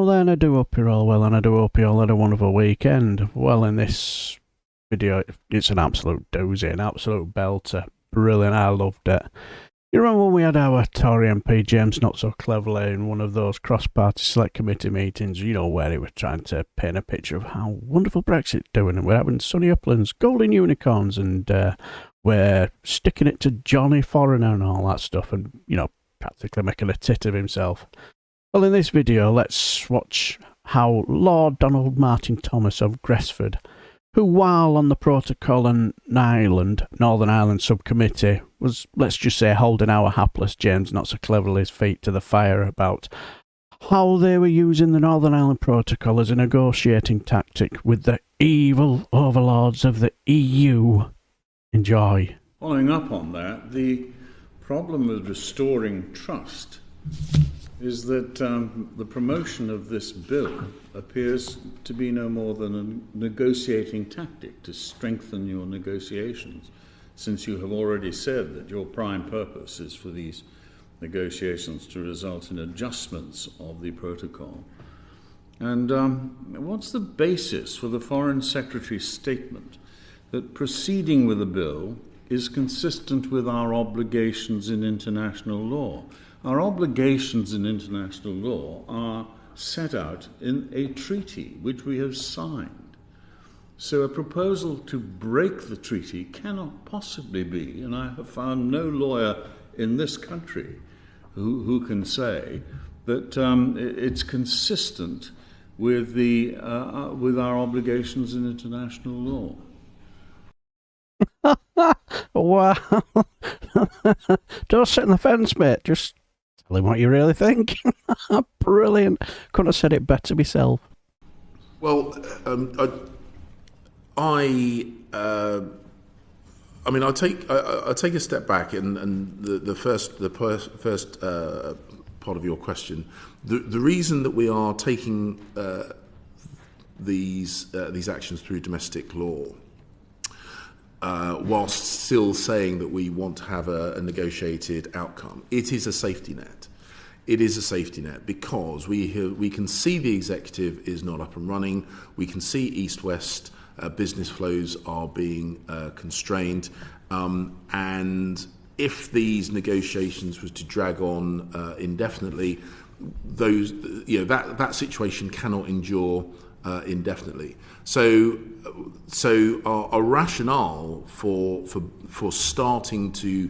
Hello then, I do hope you're all well, and I do hope you all had a wonderful weekend. Well, in this video, it's an absolute doozy, an absolute belter. Brilliant, I loved it. You remember when we had our Tory MP James not so cleverly in one of those cross-party select committee meetings, you know, where he was trying to paint a picture of how wonderful Brexit's doing, and we're having sunny uplands, golden unicorns, and we're sticking it to Johnny Foreigner and all that stuff, and, you know, practically making a tit of himself. Well, in this video, let's watch how Lord Donald Martin Thomas of Gresford, who while on the Protocol and Northern Ireland Subcommittee, was, let's just say, holding our hapless James not so cleverly's feet to the fire about how they were using the Northern Ireland Protocol as a negotiating tactic with the evil overlords of the EU. Enjoy. Following up on that, the problem with restoring trust is that the promotion of this bill appears to be no more than a negotiating tactic to strengthen your negotiations, since you have already said that your prime purpose is for these negotiations to result in adjustments of the protocol. And what's the basis for the Foreign Secretary's statement that proceeding with the bill is consistent with our obligations in international law? Our obligations in international law are set out in a treaty which we have signed. So a proposal to break the treaty cannot possibly be, and I have found no lawyer in this country who can say that it's consistent with with our obligations in international law. Wow. Don't sit on the fence, mate. Just tell him what you really think. Brilliant. Couldn't have said it better myself. Well, I mean, I'll take a step back, and the first part of your question, the reason that we are taking these actions through domestic law, whilst still saying that we want to have a negotiated outcome, it is a safety net. It is a safety net because we can see the executive is not up and running. We can see east-west business flows are being constrained, and if these negotiations was to drag on indefinitely, that situation cannot endure indefinitely. So our rationale for starting to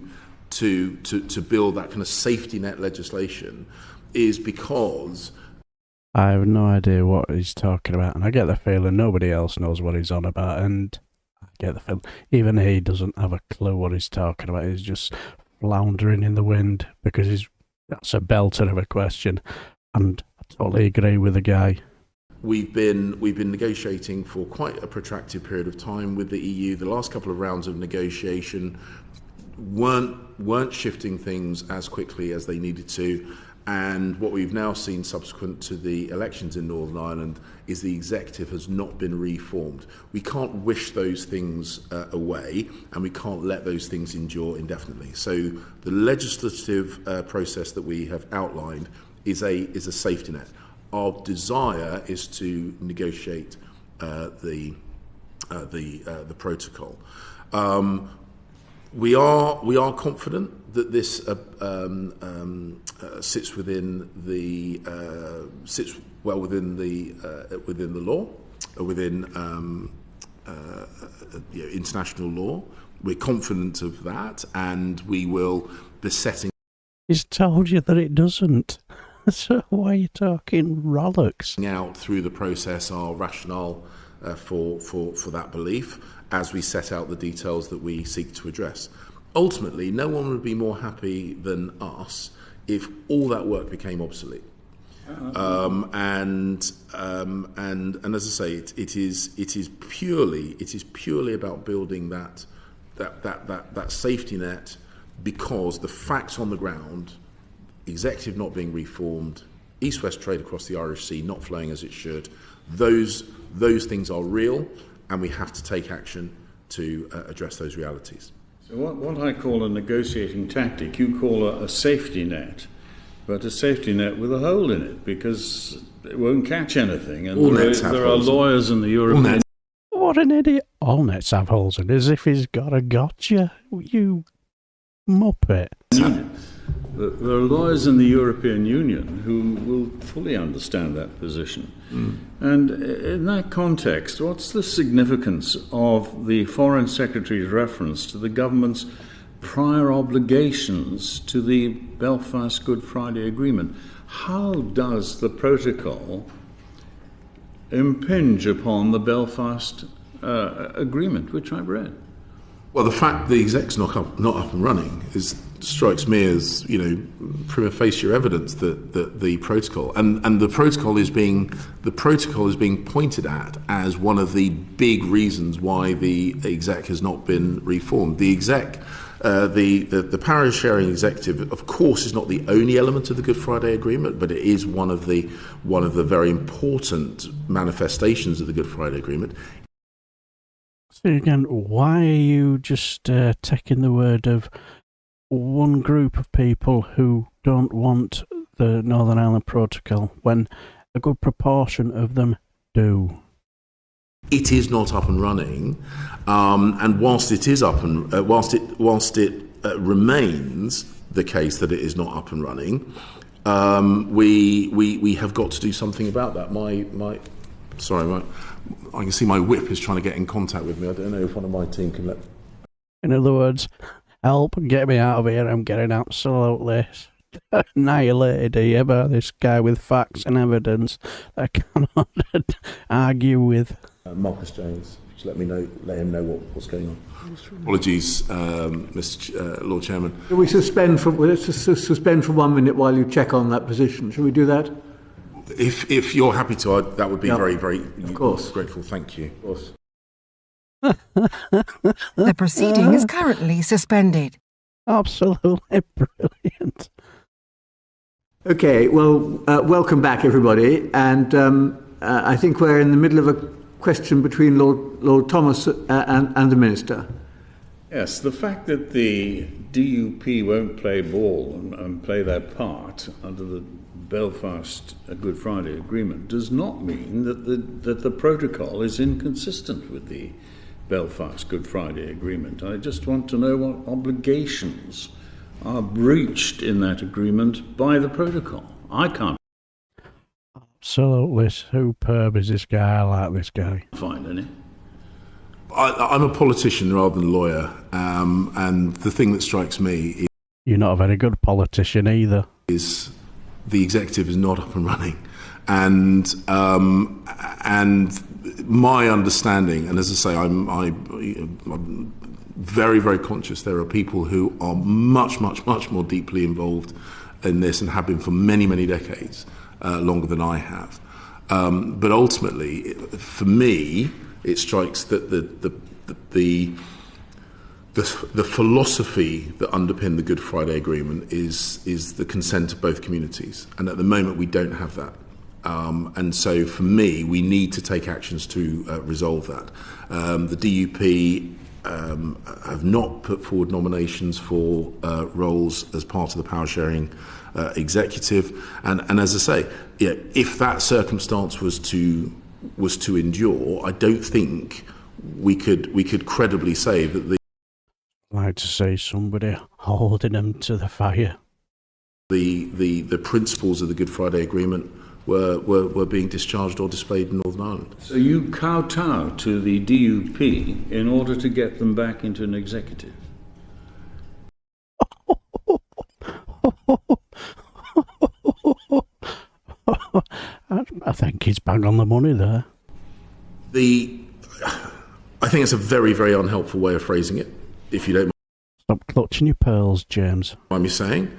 build that kind of safety net legislation is because I have no idea what he's talking about, and I get the feeling nobody else knows what he's on about, and I get the feeling even he doesn't have a clue what he's talking about. He's just floundering in the wind because that's a belter of a question, and I totally agree with the guy. We've been negotiating for quite a protracted period of time with the EU. The last couple of rounds of negotiation weren't shifting things as quickly as they needed to, and what we've now seen subsequent to the elections in Northern Ireland is the executive has not been reformed. We can't wish those things away, and we can't let those things endure indefinitely. So the legislative process that we have outlined is a safety net. Our desire is to negotiate the protocol. We are confident that this sits within the law, within international law. We're confident of that, and we will be setting. He's told you that it doesn't. So why are you talking rollicks? Out through the process our rationale for that belief as we set out the details that we seek to address. Ultimately, no one would be more happy than us if all that work became obsolete. And as I say, it is purely about building that safety net, because the facts on the ground, executive not being reformed, east-west trade across the Irish Sea not flowing as it should, those things are real, and we have to take action to address those realities. So what I call a negotiating tactic, you call a safety net. but a safety net with a hole in it, because it won't catch anything. And All nets have there are holes in lawyers in the European... What an idiot. All nets have holes in it, as if he's got a gotcha. You muppet. There are lawyers in the European Union who will fully understand that position. And in that context, what's the significance of the Foreign Secretary's reference to the government's prior obligations to the Belfast Good Friday Agreement? How does the protocol impinge upon the Belfast Agreement, which I've read? Well, the fact the exec's not up and running strikes me as, prima facie evidence that the protocol and the protocol is being pointed at as one of the big reasons why the exec has not been reformed. The exec, the power sharing executive, of course, is not the only element of the Good Friday Agreement, but it is one of the very important manifestations of the Good Friday Agreement. So again, why are you just taking the word of one group of people who don't want the Northern Ireland Protocol when a good proportion of them do? It is not up and running, and whilst it is up and whilst it remains the case that it is not up and running, we have got to do something about that. I can see my whip is trying to get in contact with me. I don't know if one of my team can let... In other words, help, get me out of here. I'm getting absolutely annihilated here by this guy with facts and evidence that I cannot argue with. Marcus James, just let him know what's going on. Apologies, Mr. Lord Chairman. Shall we suspend for 1 minute while you check on that position? Shall we do that? If you're happy to, that would be very, very of course. Grateful. Thank you. Of course. The proceeding is currently suspended. Absolutely brilliant. Okay, well, welcome back, everybody. And I think we're in the middle of a question between Lord Thomas and the Minister. Yes, the fact that the DUP won't play ball and play their part under the Belfast Good Friday Agreement does not mean that the protocol is inconsistent with the Belfast Good Friday Agreement. I just want to know what obligations are breached in that agreement by the protocol. I can't Absolutely superb is this guy. I like this guy. find any. I'm a politician rather than a lawyer, and the thing that strikes me You're not a very good politician either. is the executive is not up and running, and my understanding, and as I say, I'm very, very conscious there are people who are much more deeply involved in this and have been for many, many decades, longer than I have. But ultimately, for me, it strikes that the philosophy that underpinned the Good Friday Agreement is the consent of both communities, and at the moment we don't have that. And so, for me, we need to take actions to resolve that. The DUP have not put forward nominations for roles as part of the power sharing executive, and as I say, if that circumstance was to endure, I don't think we could credibly say that I'd like to see somebody holding them to the fire. the principles of the Good Friday Agreement were being discharged or displayed in Northern Ireland. So you kowtow to the DUP in order to get them back into an executive? I think he's bang on the money there. I think it's a very, very unhelpful way of phrasing it, if you don't Stop clutching your pearls, James. mind me saying.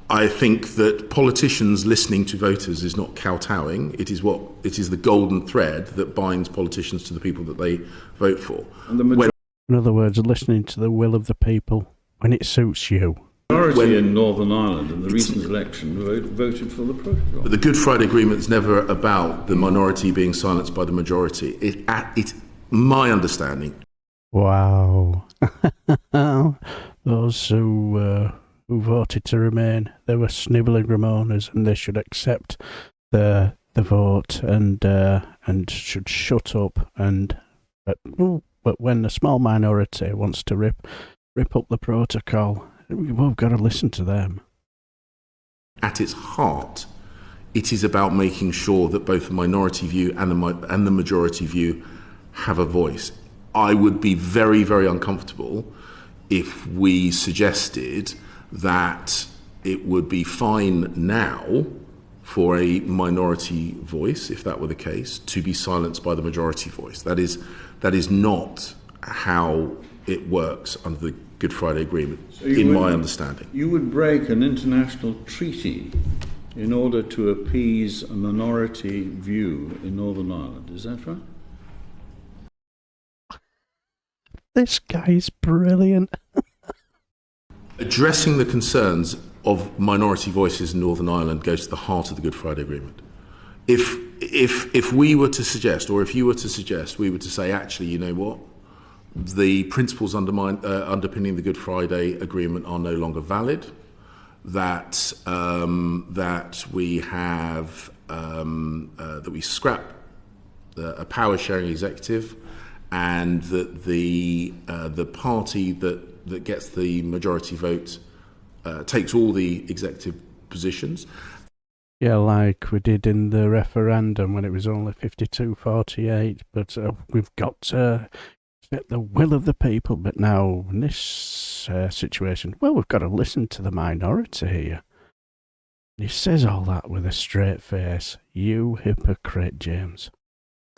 I think that politicians listening to voters is not kowtowing. It is the golden thread that binds politicians to the people that they vote for. And the In other words, listening to the will of the people when it suits you. majority in Northern Ireland in the recent election voted for the protocol. But the Good Friday Agreement is never about the minority being silenced by the majority. It's my understanding. Wow. Those who who voted to remain. They were snivelling Ramonas, and they should accept the vote and should shut up. But when a small minority wants to rip up the protocol, we've got to listen to them. At its heart, it is about making sure that both the minority view and the majority view have a voice. I would be very, very uncomfortable if we suggested that it would be fine now for a minority voice, if that were the case, to be silenced by the majority voice. That is not how it works under the Good Friday Agreement, in my understanding. You would break an international treaty in order to appease a minority view in Northern Ireland. Is that right? This guy's brilliant. Addressing the concerns of minority voices in Northern Ireland goes to the heart of the Good Friday Agreement. If we were to suggest, or if you were to suggest, we were to say, actually, you know what? The principles underpinning the Good Friday Agreement are no longer valid. That we have that we scrap a power sharing executive, and that the party that gets the majority vote takes all the executive positions. Yeah, like we did in the referendum when it was only 52-48, but we've got to get the will of the people. But now in this situation, well, we've got to listen to the minority here. And he says all that with a straight face. You hypocrite, James.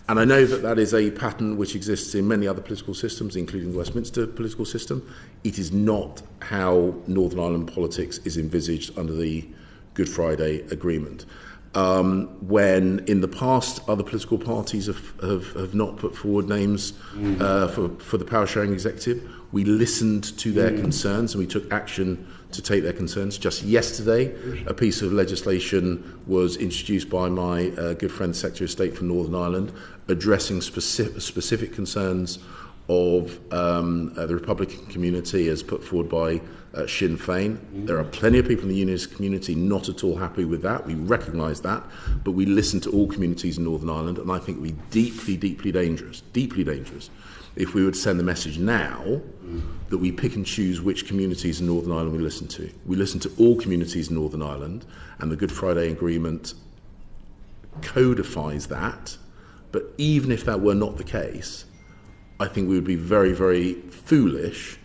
And I know that is a pattern which exists in many other political systems, including the Westminster political system. It is not how Northern Ireland politics is envisaged under the Good Friday Agreement. When in the past other political parties have not put forward names for the power sharing executive, we listened to their concerns and we took action to take their concerns. Just yesterday, a piece of legislation was introduced by my good friend, Secretary of State for Northern Ireland, addressing specific concerns of the Republican community as put forward by Sinn Féin. There are plenty of people in the unionist community not at all happy with that. We recognise that, but we listen to all communities in Northern Ireland, and I think it would be deeply dangerous if we would send the message now that we pick and choose which communities in Northern Ireland we listen to. We listen to all communities in Northern Ireland, and the Good Friday Agreement codifies that. But even if that were not the case, I think we would be very, very foolish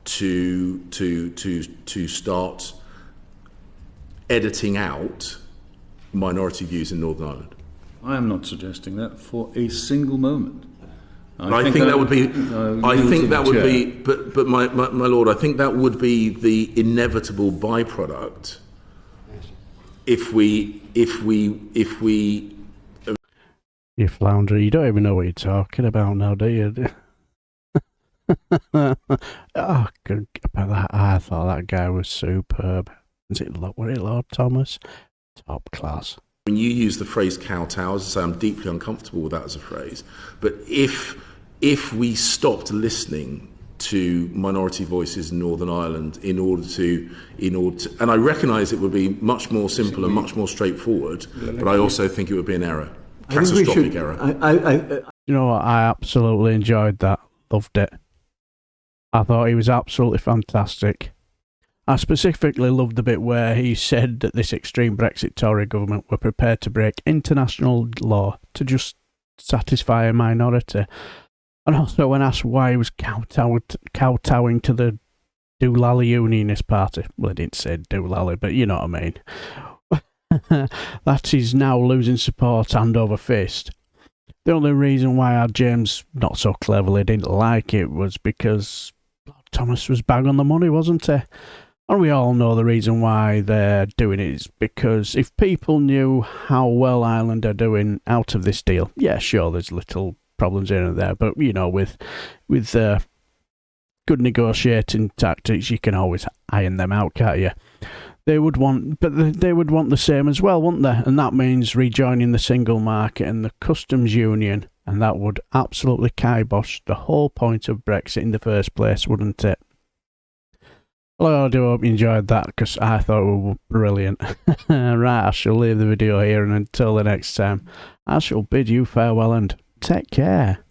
to start editing out minority views in Northern Ireland. I am not suggesting that for a single moment. I think that would be. I think that would be. But my lord, I think that would be the inevitable byproduct if we. You flounder, you don't even know what you're talking about now, do you? Oh, good. I thought that guy was superb. Was it Lord Thomas? Top class. When you use the phrase kowtow, as I say, I'm deeply uncomfortable with that as a phrase. But if we stopped listening to minority voices in Northern Ireland in order to, and I recognise it would be much more simple and much more straightforward, but I also think it would be an error, catastrophic error. You know what? I absolutely enjoyed that. Loved it. I thought he was absolutely fantastic. I specifically loved the bit where he said that this extreme Brexit Tory government were prepared to break international law to just satisfy a minority. And also when asked why he was kowtowing to the Doolally Unionist Party. Well, he didn't say Doolally, but you know what I mean. That he's now losing support hand over fist. The only reason why James, not so cleverly, didn't like it was because Thomas was bang on the money, wasn't he? And we all know the reason why they're doing it is because if people knew how well Ireland are doing out of this deal, yeah, sure, there's little problems here and there, but you know, with good negotiating tactics, you can always iron them out, can't you? They would want the same as well, wouldn't they? And that means rejoining the single market and the customs union, and that would absolutely kibosh the whole point of Brexit in the first place, wouldn't it? Well, I do hope you enjoyed that, because I thought we were brilliant. Right, I shall leave the video here, and until the next time, I shall bid you farewell and take care.